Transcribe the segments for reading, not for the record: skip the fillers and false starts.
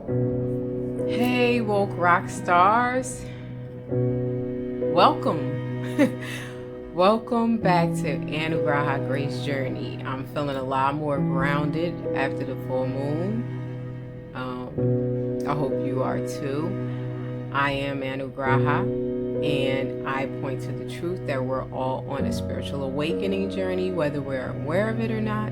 Hey, woke rock stars. Welcome. Welcome back to Anugraha Grace Journey. I'm feeling a lot more grounded after the full moon. I hope you are too. I am Anugraha, and I point to the truth that we're all on a spiritual awakening journey, whether we're aware of it or not,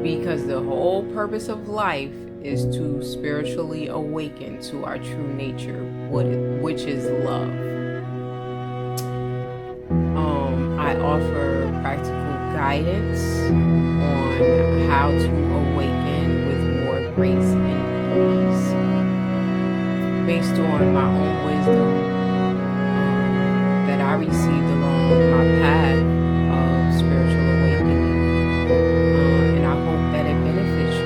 because the whole purpose of life is to spiritually awaken to our true nature, which is love. I offer practical guidance on how to awaken with more grace and ease based on my own wisdom that I received along my path of spiritual awakening. And I hope that it benefits you.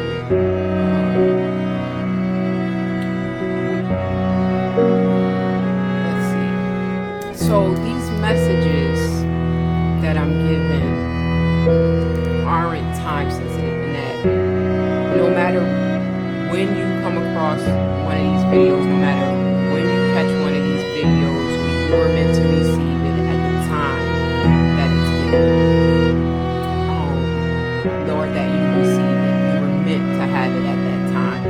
Let's see. So these messages that I'm given aren't time sensitive, in that no matter when you come across one of these videos, no matter when you catch one of these videos, you were meant to receive it at the time that it's given. Lord, that you receive it, you were meant to have it at that time.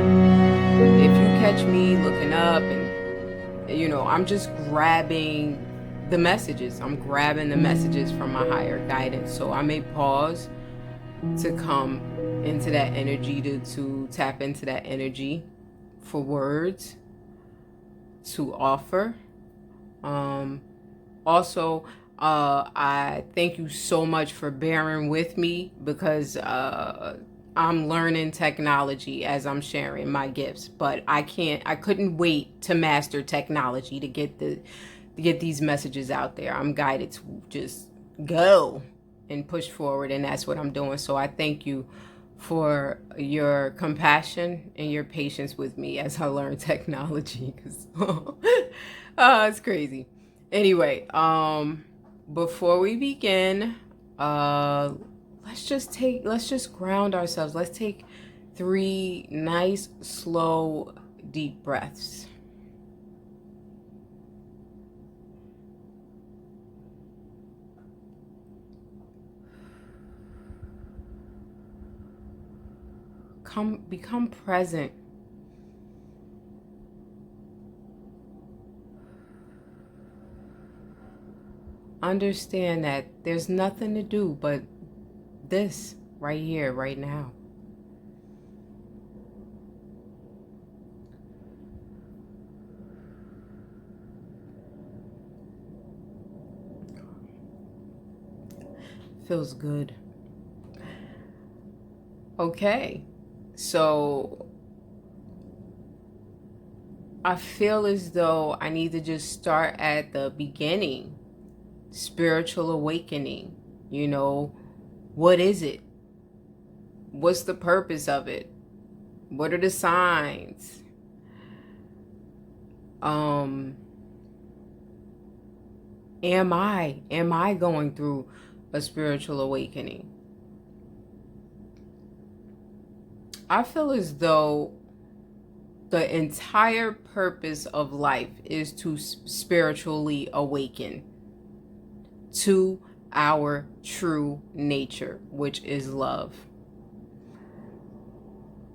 If you catch me looking up and I'm just grabbing the messages. I'm grabbing the messages from my higher guidance. So I may pause to come into that energy, to tap into that energy for words to offer. Also, I thank you so much for bearing with me, because I'm learning technology as I'm sharing my gifts, but I couldn't wait to master technology to get these messages out there. I'm guided to just go and push forward, and that's what I'm doing. So I thank you for your compassion and your patience with me as I learn technology, because it's crazy. Anyway, before we begin, let's just ground ourselves. Let's take 3 nice, slow, deep breaths. Become present. Understand that there's nothing to do but this right here, right now. Feels good. Okay, so I feel as though I need to just start at the beginning. Spiritual awakening. What is it? What's the purpose of it? What are the signs? Am I going through a spiritual awakening? I feel as though the entire purpose of life is to spiritually awaken to our true nature, which is love.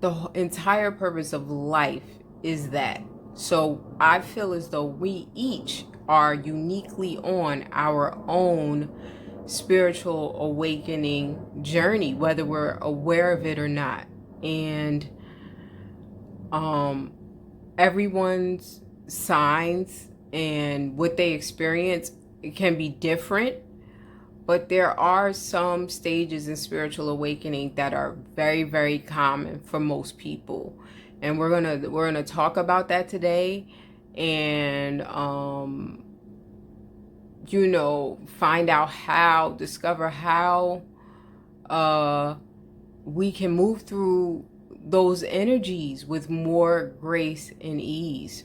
The entire purpose of life is that. So I feel as though we each are uniquely on our own spiritual awakening journey, whether we're aware of it or not. And everyone's signs and what they experience, it can be different, but there are some stages in spiritual awakening that are very, very common for most people, and we're gonna talk about that today, and find out discover how we can move through those energies with more grace and ease.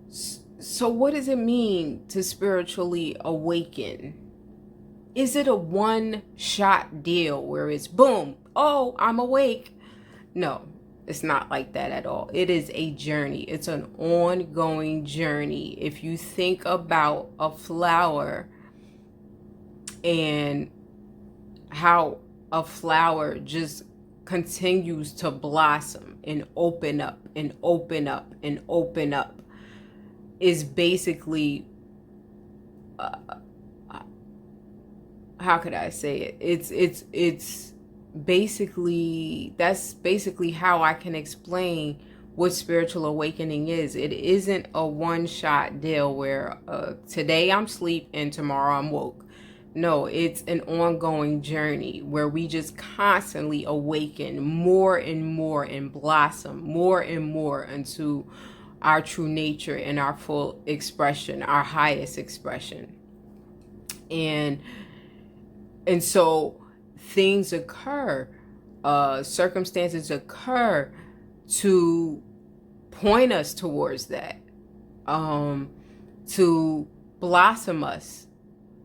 So what does it mean to spiritually awaken? is it a one-shot deal where it's boom, oh, I'm awake? No, it's not like that at all. It is a journey. It's an ongoing journey. If you think about a flower and how a flower just continues to blossom and open up and open up and open up, is basically how could I say it? It's basically, that's basically how I can explain what spiritual awakening is. It isn't a one-shot deal where today I'm asleep and tomorrow I'm woke. No, it's an ongoing journey where we just constantly awaken more and more and blossom more and more into our true nature and our full expression, our highest expression. And so things occur, circumstances occur to point us towards that, to blossom us,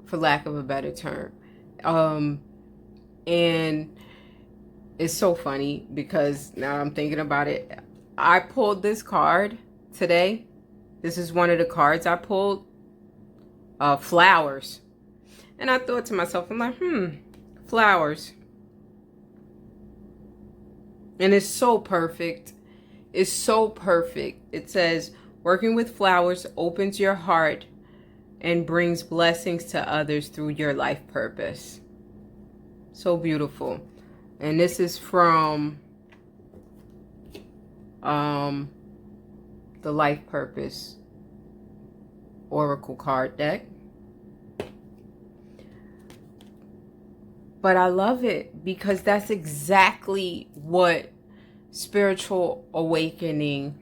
for lack of a better term. And it's so funny because now I'm thinking about it. I pulled this card today. This is one of the cards I pulled, flowers. And I thought to myself, I'm like, flowers. And it's so perfect. It's so perfect. It says, working with flowers opens your heart and brings blessings to others through your life purpose. So beautiful. And this is from the Life Purpose Oracle card deck. But I love it because that's exactly what spiritual awakening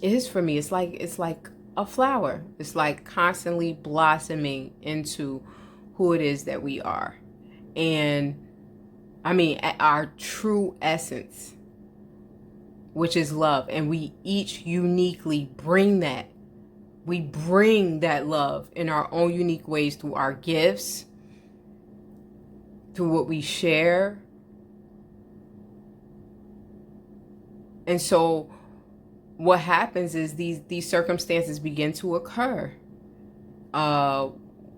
is for me. It's like a flower. It's like constantly blossoming into who it is that we are. And I mean, at our true essence, which is love. And we each uniquely bring that. We bring that love in our own unique ways through our gifts, through what we share. And so what happens is these circumstances begin to occur,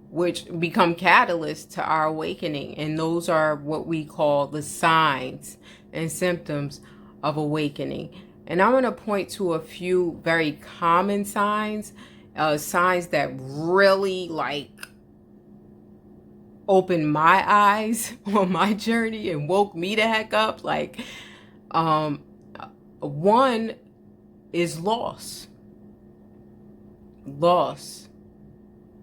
which become catalysts to our awakening. And those are what we call the signs and symptoms of awakening. And I'm going to point to a few very common signs, signs that really opened my eyes on my journey and woke me the heck up. One is loss.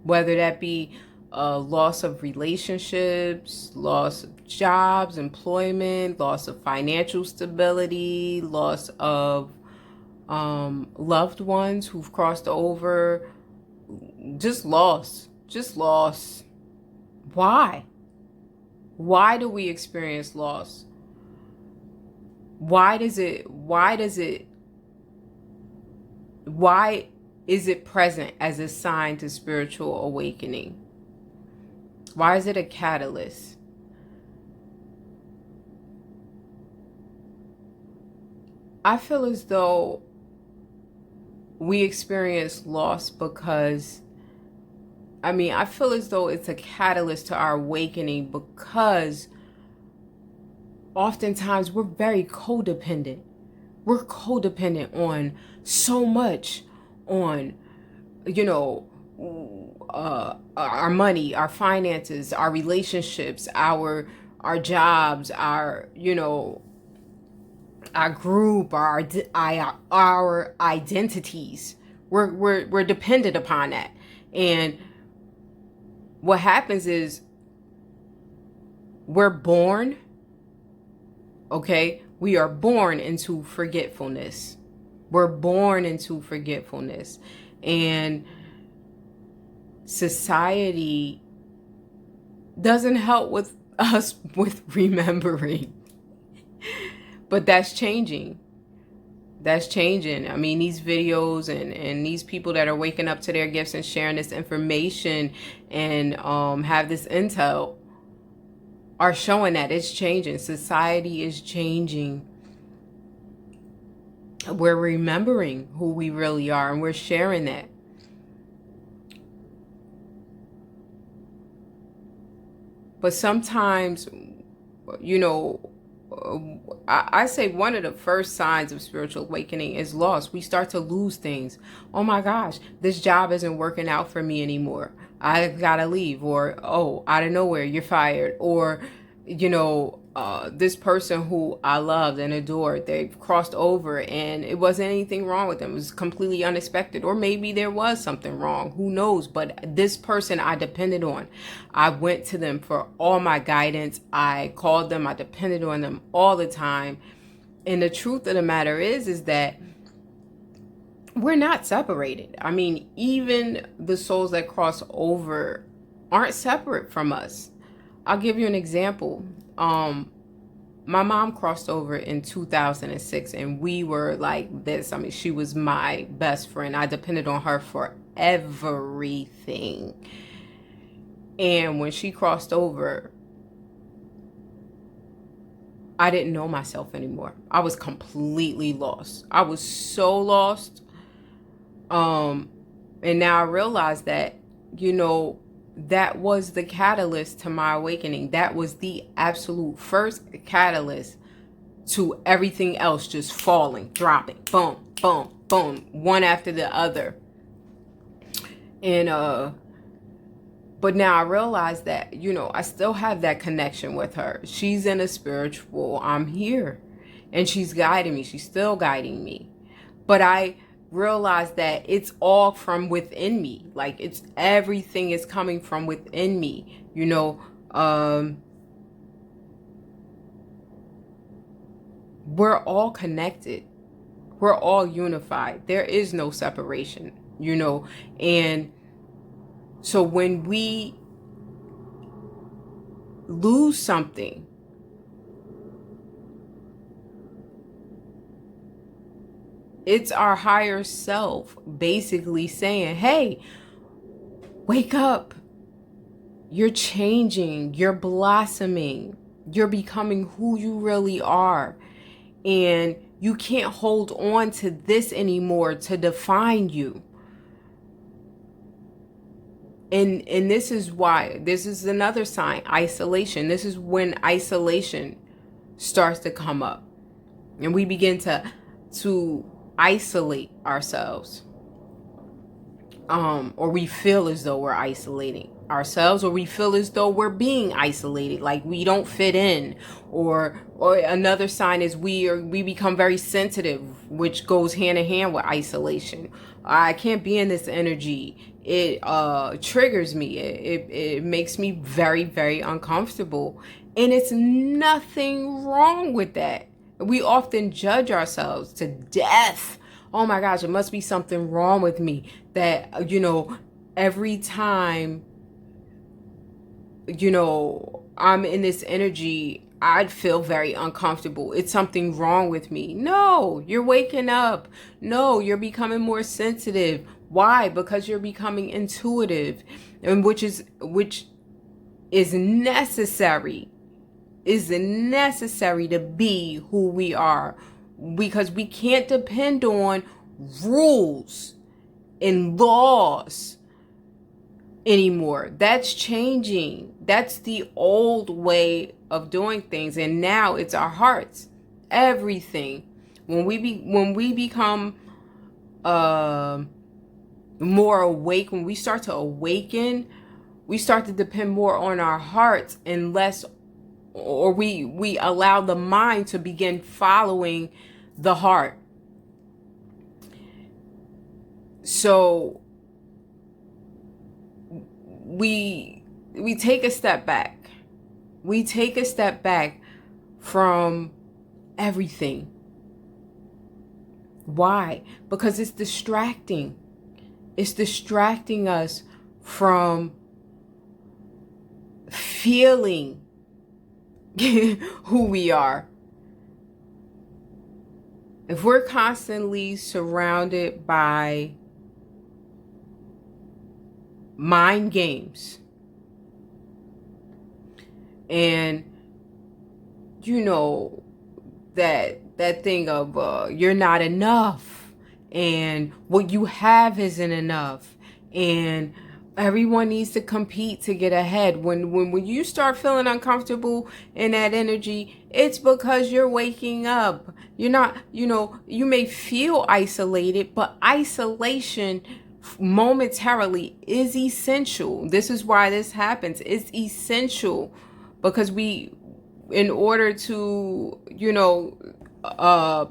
Whether that be loss of relationships, loss of jobs, employment, loss of financial stability, loss of loved ones who've crossed over, just loss. Why? Why do we experience loss? Why is it present as a sign to spiritual awakening? Why is it a catalyst? I feel as though we experience loss because I feel as though it's a catalyst to our awakening because oftentimes we're very codependent. We're codependent on so much, on, our money, our finances, our relationships, our jobs, our group, our identities. We're dependent upon that. And what happens is we're born, we are born into forgetfulness. We're born into forgetfulness. And society doesn't help with us with remembering. But that's changing. That's changing. I mean, these videos and these people that are waking up to their gifts and sharing this information and have this intel are showing that it's changing. Society is changing. We're remembering who we really are, and we're sharing that. But sometimes, you know, I say one of the first signs of spiritual awakening is loss. We start to lose things. Oh my gosh, this job isn't working out for me anymore. I gotta leave. Or, oh, out of nowhere, you're fired. Or, this person who I loved and adored, they've crossed over and it wasn't anything wrong with them. It was completely unexpected. Or maybe there was something wrong. Who knows? But this person I depended on. I went to them for all my guidance. I called them. I depended on them all the time. And the truth of the matter is that we're not separated. I mean, even the souls that cross over aren't separate from us. I'll give you an example. My mom crossed over in 2006 and we were like this. I mean, she was my best friend. I depended on her for everything. And when she crossed over, I didn't know myself anymore. I was completely lost. I was so lost. And now I realize that, that was the catalyst to my awakening. That was the absolute first catalyst to everything else just falling, dropping, boom, boom, boom, one after the other. And but now I realize that, I still have that connection with her. She's in a spiritual, I'm here. And she's guiding me. She's still guiding me. But I realize that it's all from within me. Like, everything is coming from within me. We're all connected. We're all unified. There is no separation, and so when we lose something, it's our higher self basically saying, hey, wake up. You're changing. You're blossoming. You're becoming who you really are. And you can't hold on to this anymore to define you. And this is why, this is another sign, isolation. This is when isolation starts to come up. And we begin to isolate ourselves. Or we feel as though we're isolating ourselves, or we feel as though we're being isolated, like we don't fit in. Or another sign is we become very sensitive, which goes hand in hand with isolation. I can't be in this energy. It triggers me. It makes me very, very uncomfortable. And it's nothing wrong with that. We often judge ourselves to death. Oh my gosh, it must be something wrong with me that, every time, I'm in this energy, I'd feel very uncomfortable. It's something wrong with me. No, you're waking up. No, you're becoming more sensitive. Why? Because you're becoming intuitive, and which is necessary. Is necessary to be who we are, because we can't depend on rules and laws anymore. That's changing. That's the old way of doing things, and now it's our hearts. Everything. When we become more awake, when we start to awaken, we start to depend more on our hearts and less, or we allow the mind to begin following the heart. So we take a step back. We take a step back from everything. Why? Because it's distracting. It's distracting us from feeling who we are. If we're constantly surrounded by mind games and, you know, that thing of you're not enough, and what you have isn't enough, and everyone needs to compete to get ahead. When you start feeling uncomfortable in that energy, it's because you're waking up. You're not, you may feel isolated, but isolation momentarily is essential. This is why this happens. It's essential because in order to,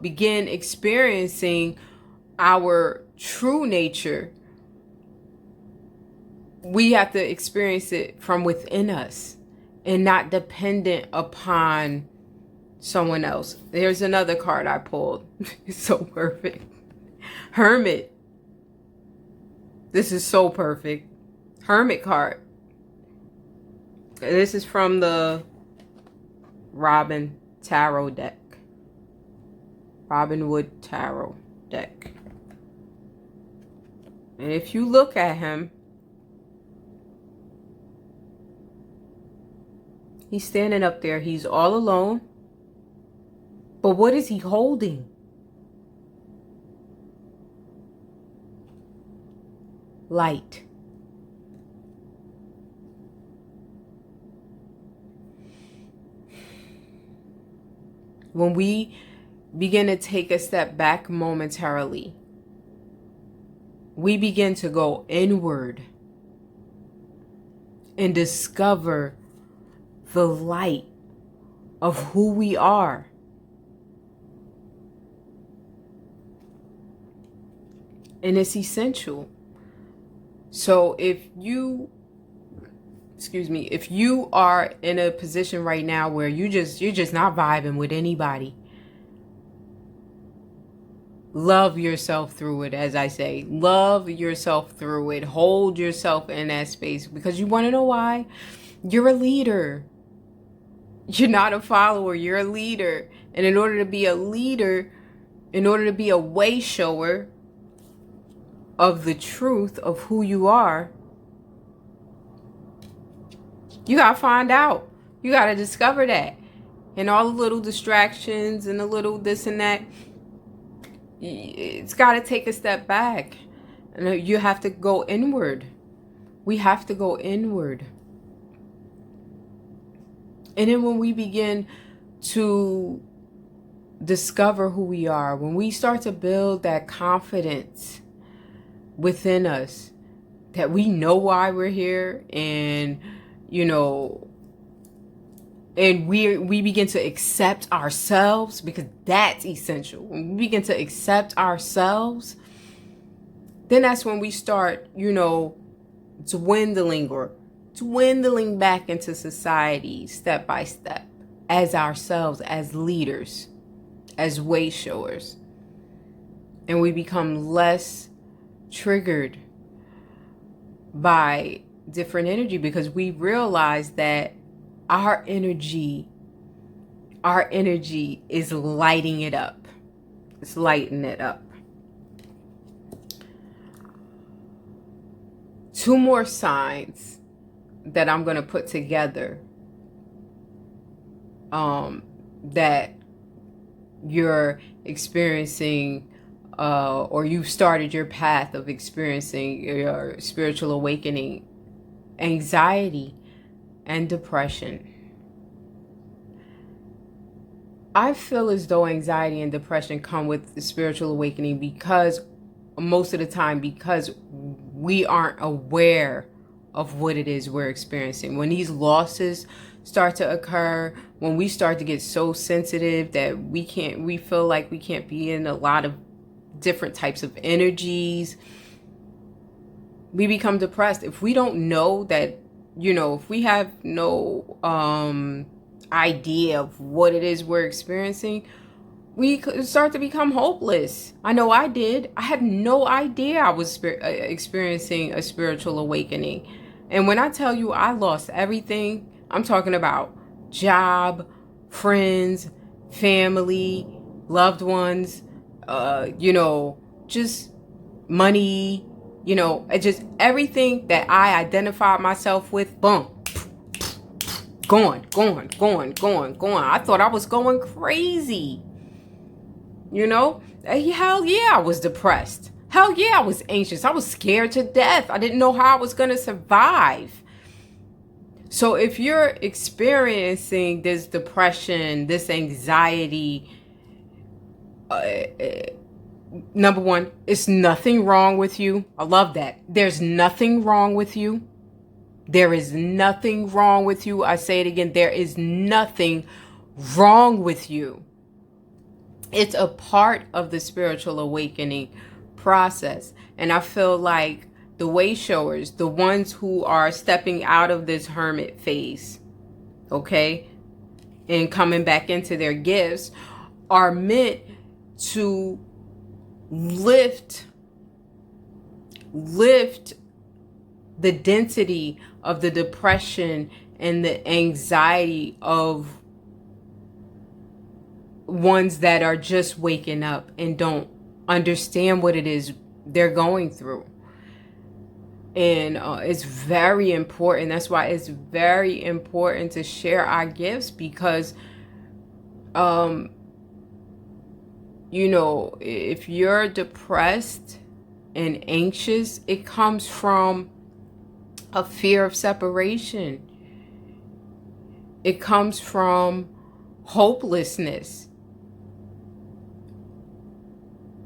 begin experiencing our true nature, we have to experience it from within us and not dependent upon someone else. There's another card I pulled. It's so perfect. Hermit. This is so perfect. Hermit card. This is from the Robin Tarot deck. Robin Wood Tarot deck. And if you look at him, he's standing up there. He's all alone. But what is he holding? Light. When we begin to take a step back momentarily, we begin to go inward and discover the light of who we are. And it's essential. So if you are in a position right now where you're just not vibing with anybody, love yourself through it. As I say, love yourself through it. Hold yourself in that space, because you want to know why? You're a leader. You're not a follower. You're a leader. And in order to be a leader, in order to be a way shower of the truth of who you are, you got to find out. You got to discover that. And all the little distractions and the little this and that, it's got to take a step back. And you have to go inward. We have to go inward. And then when we begin to discover who we are, when we start to build that confidence within us, that we know why we're here, and and we begin to accept ourselves, because that's essential. When we begin to accept ourselves, then that's when we start, dwindling back into society step by step, as ourselves, as leaders, as way showers. And we become less triggered by different energy, because we realize that our energy is lighting it up. It's lighting it up. 2 more signs that I'm going to put together that you're experiencing or you've started your path of experiencing your spiritual awakening: anxiety and depression. I feel as though anxiety and depression come with the spiritual awakening, because most of the time, because we aren't aware of what it is we're experiencing. When these losses start to occur, when we start to get so sensitive that we feel like we can't be in a lot of different types of energies, we become depressed. If we don't know that, if we have no idea of what it is we're experiencing, we start to become hopeless. I know I did. I had no idea I was experiencing a spiritual awakening. And when I tell you I lost everything, I'm talking about job, friends, family, loved ones, just money, just everything that I identified myself with, boom, going. I thought I was going crazy. Hell yeah, I was depressed. Hell yeah, I was anxious. I was scared to death. I didn't know how I was going to survive. So if you're experiencing this depression, this anxiety, number one, it's nothing wrong with you. I love that. There's nothing wrong with you. There is nothing wrong with you. I say it again. There is nothing wrong with you. It's a part of the spiritual awakening process. And I feel like the way showers, the ones who are stepping out of this hermit phase, okay, and coming back into their gifts, are meant to lift the density of the depression and the anxiety of ones that are just waking up and don't understand what it is they're going through. And it's very important. That's why it's very important to share our gifts, because if you're depressed and anxious, it comes from a fear of separation. It comes from hopelessness.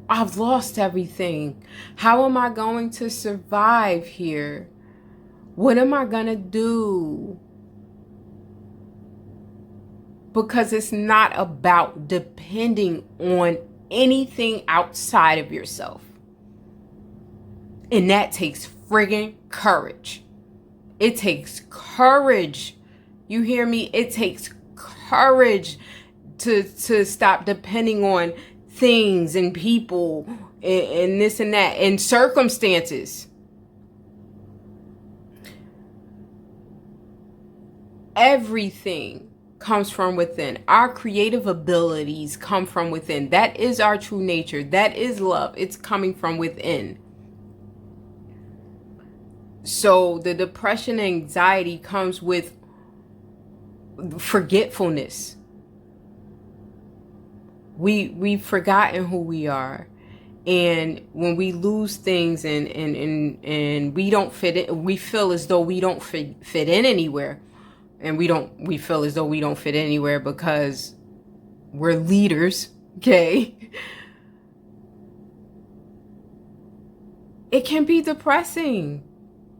I've lost everything. How am I going to survive here? What am I going to do? Because it's not about depending on anything outside of yourself. And that takes friggin' courage. It takes courage. You hear me? It takes courage to stop depending on things and people and this and that and circumstances. Everything comes from within. Our creative abilities come from within. That is our true nature. That is love. It's coming from within. So the depression and anxiety comes with forgetfulness. We've forgotten who we are. And when we lose things and we don't fit in, we feel as though we don't fit in anywhere. And we feel as though we don't fit anywhere because we're leaders, okay? It can be depressing,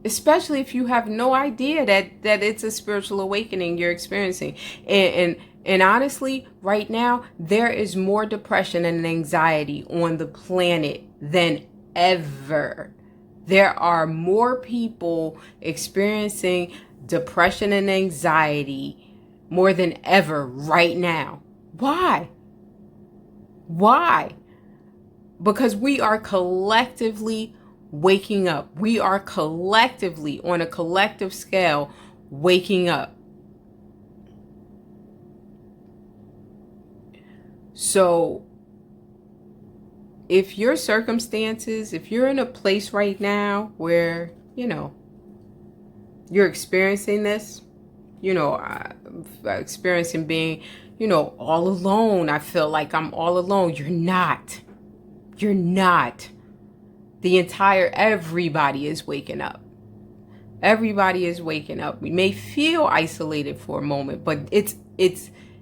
especially if you have no idea that it's a spiritual awakening you're experiencing. And honestly, right now, there is more depression and anxiety on the planet than ever. There are more people experiencing depression and anxiety more than ever right now. Why? Why? Because we are collectively waking up. We are collectively, on a collective scale, waking up. So if your circumstances, if you're in a place right now where, you're experiencing this, experiencing being, all alone. I feel like I'm all alone. You're not. You're not. Everybody is waking up. Everybody is waking up. We may feel isolated for a moment, but it's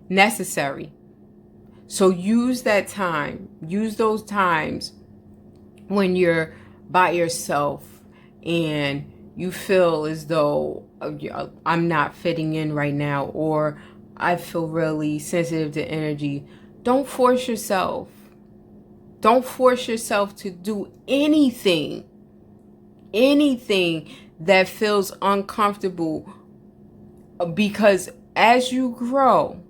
necessary. So use that time. Use those times when you're by yourself and you feel as though I'm not fitting in right now, or I feel really sensitive to energy. Don't force yourself. Don't force yourself to do anything that feels uncomfortable, because as you grow,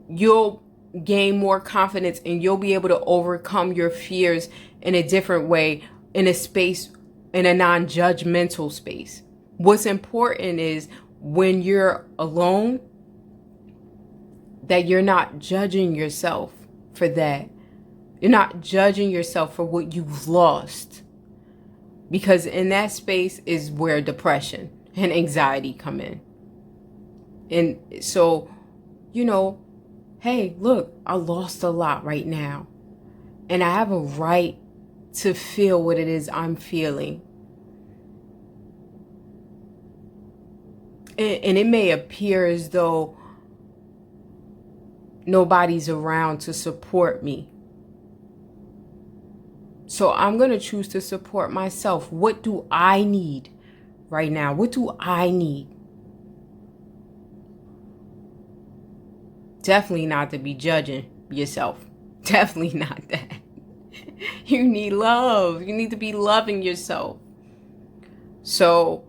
you'll gain more confidence and you'll be able to overcome your fears in a different way, in a space, in a non-judgmental space. What's important is when you're alone, that you're not judging yourself for that. You're not judging yourself for what you've lost. Because in that space is where depression and anxiety come in. And so, you know, hey, look, I lost a lot right now. And I have a right to feel what it is I'm feeling. And it may appear as though nobody's around to support me. So I'm going to choose to support myself. What do I need right now? What do I need? Definitely not to be judging yourself. Definitely not that. You need love. You need to be loving yourself. So,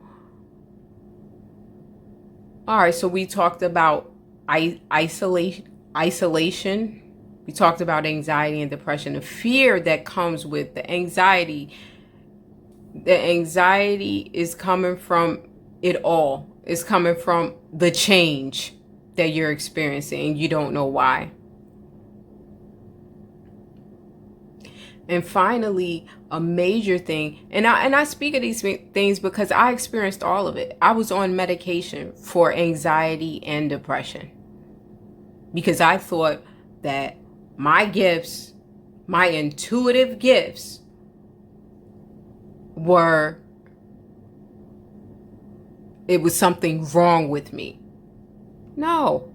all right. So we talked about isolation. We talked about anxiety and depression, the fear that comes with the anxiety. The anxiety is coming from it all. It's coming from the change that you're experiencing and you don't know why. And finally, a major thing, and I speak of these things because I experienced all of it. I was on medication for anxiety and depression because I thought that my gifts, my intuitive gifts, it was something wrong with me. No.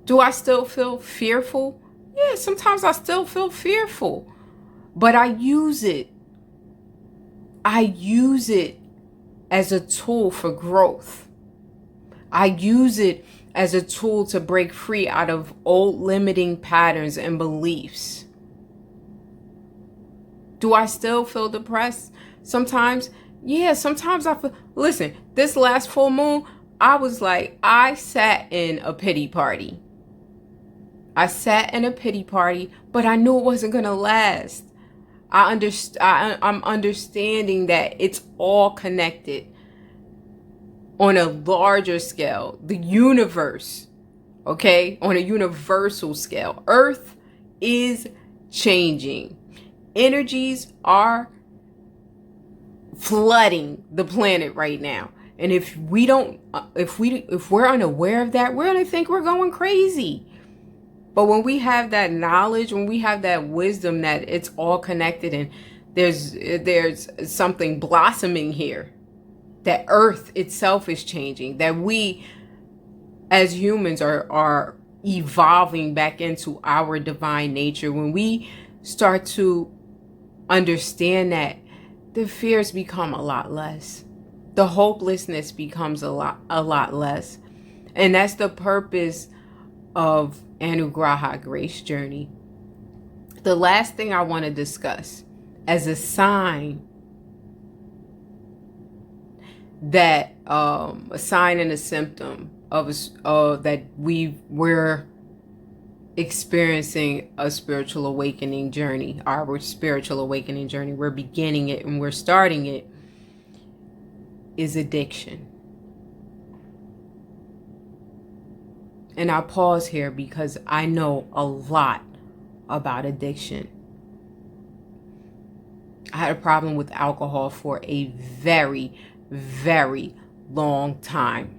Do I still feel fearful? Yeah, sometimes I still feel fearful. But I use it. I use it as a tool for growth. I use it as a tool to break free out of old limiting patterns and beliefs. Do I still feel depressed? Sometimes, yeah, sometimes I feel, listen, this last full moon, I sat in a pity party. I sat in a pity party, but I knew it wasn't going to last. I'm understanding that it's all connected on a larger scale. The universe, okay, on a universal scale. Earth is changing. Energies are flooding the planet right now. And if we're unaware of that, we're going to think we're going crazy. But when we have that knowledge, when we have that wisdom that it's all connected and there's something blossoming here, that Earth itself is changing, that we as humans are evolving back into our divine nature, when we start to understand that, the fears become a lot less. The hopelessness becomes a lot less. And that's the purpose of Anugraha Grace Journey. The last thing I want to discuss as a sign that a sign and a symptom of that we're experiencing a spiritual awakening journey, our spiritual awakening journey. We're beginning it and we're starting it, is addiction. And I pause here because I know a lot about addiction. I had a problem with alcohol for a very, very long time.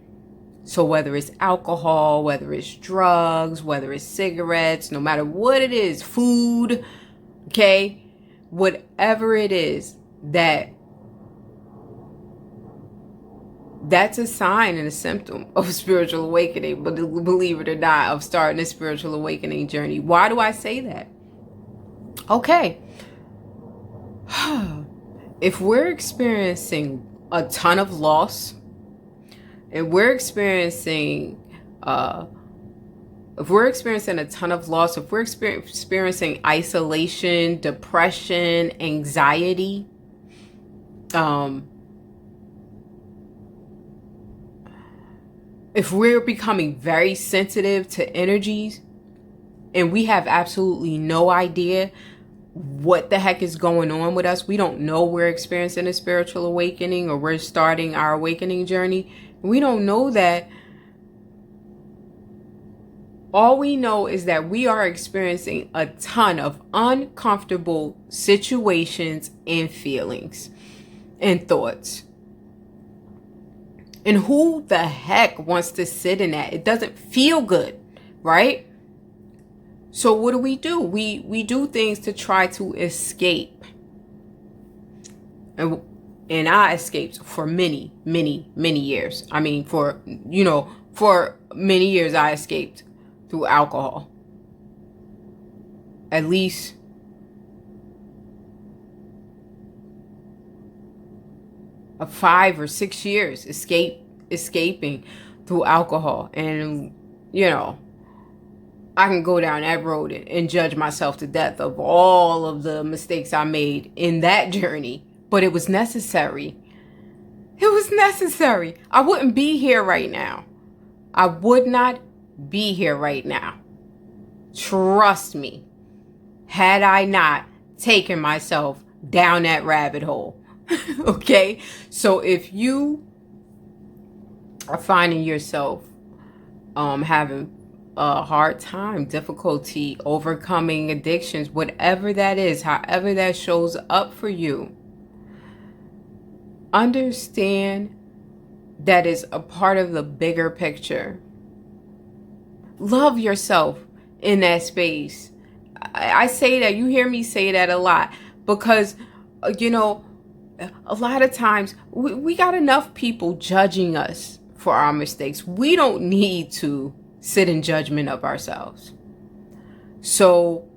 So whether it's alcohol, whether it's drugs, whether it's cigarettes, no matter what it is, food, okay, whatever it is, that's a sign and a symptom of a spiritual awakening, but believe it or not, of starting a spiritual awakening journey. Why do I say that? Okay. If we're experiencing a ton of loss, if we're experiencing a ton of loss, if we're experiencing isolation, depression, anxiety, if we're becoming very sensitive to energies and we have absolutely no idea what the heck is going on with us, we don't know we're experiencing a spiritual awakening or we're starting our awakening journey, we don't know that, All we know is that we are experiencing a ton of uncomfortable situations and feelings and thoughts. And who the heck wants to sit in that? It doesn't feel good, right? So what do? We do things to try to escape. And I escaped for many, many, many years. I mean, for many years I escaped through alcohol. At least of 5 or 6 years escaping through alcohol. And I can go down that road and judge myself to death of all of the mistakes I made in that journey. But it was necessary. It was necessary. I wouldn't be here right now. I would not be here right now. Trust me. Had I not taken myself down that rabbit hole. Okay? So if you are finding yourself having a hard time, difficulty, overcoming addictions, whatever that is, however that shows up for you, understand that is a part of the bigger picture. Love yourself in that space. I say that, you hear me say that a lot, because, a lot of times we got enough people judging us for our mistakes. We don't need to sit in judgment of ourselves. So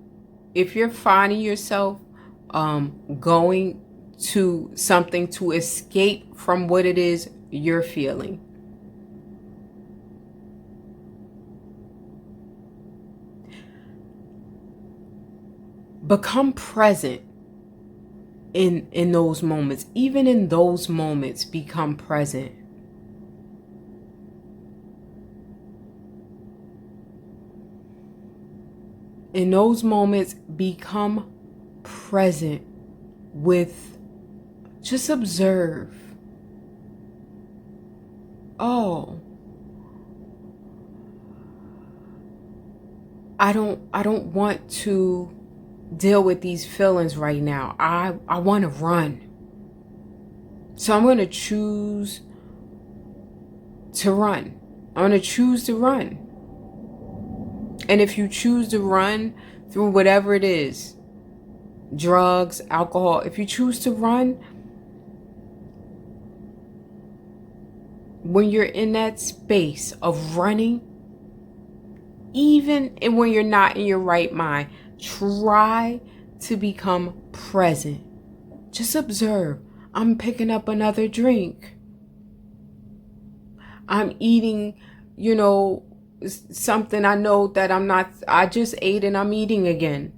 if you're finding yourself going to something to escape from what it is you're feeling, become present in those moments. Even in those moments, become present. In those moments, become present with, just observe. Oh, I don't want to deal with these feelings right now. I want to run. So I'm going to choose to run. I'm going to choose to run. And if you choose to run through whatever it is, drugs, alcohol, if you choose to run, when you're in that space of running, even when you're not in your right mind, try to become present. Just observe. I'm picking up another drink. I'm eating, something I know that I just ate and I'm eating again.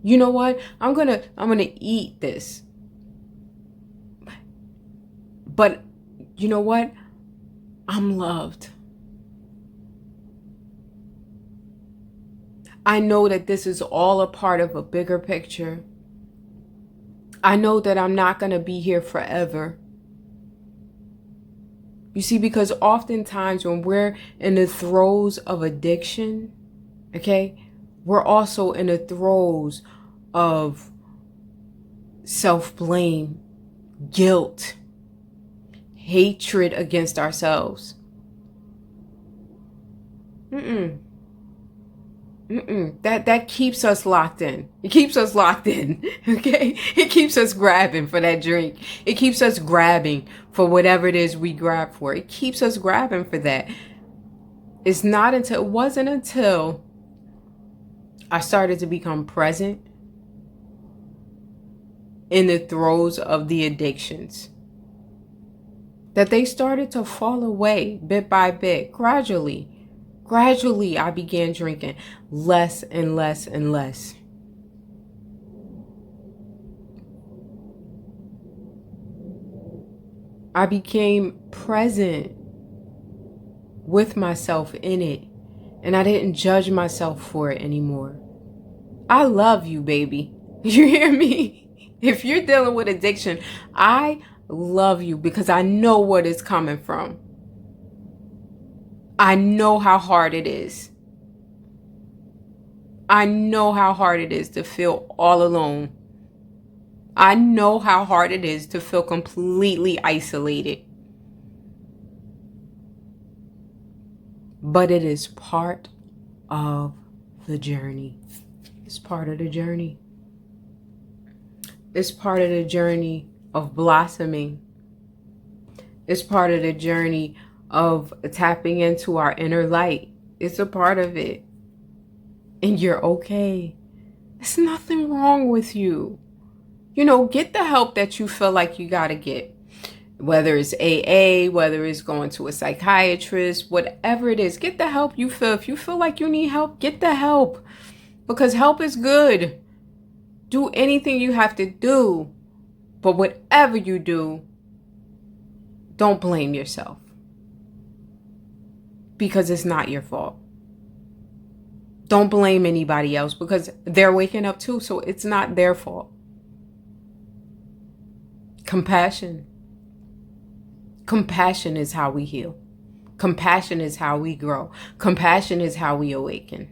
You know what? I'm going to eat this. But you know what? I'm loved. I know that this is all a part of a bigger picture. I know that I'm not going to be here forever. You see, because oftentimes when we're in the throes of addiction, okay, we're also in the throes of self-blame, guilt, hatred against ourselves. That keeps us locked in. It keeps us locked in, okay? It keeps us grabbing for that drink. It keeps us grabbing for whatever it is we grab for. It keeps us grabbing for that. It wasn't until I started to become present in the throes of the addictions that they started to fall away bit by bit, gradually. Gradually, I began drinking less and less and less. I became present with myself in it, and I didn't judge myself for it anymore. I love you, baby. You hear me? If you're dealing with addiction, I love you because I know where it's coming from. I know how hard it is. I know how hard it is to feel all alone. I know how hard it is to feel completely isolated. But it is part of the journey. It's part of the journey. It's part of the journey of blossoming. It's part of the journey of tapping into our inner light. It's a part of it. And you're okay. There's nothing wrong with you. You know, get the help that you feel like you got to get. Whether it's AA, whether it's going to a psychiatrist, whatever it is, get the help you feel. If you feel like you need help, get the help. Because help is good. Do anything you have to do. But whatever you do, don't blame yourself. Because it's not your fault. Don't blame anybody else because they're waking up too, so it's not their fault. Compassion. Compassion is how we heal. Compassion is how we grow. Compassion is how we awaken.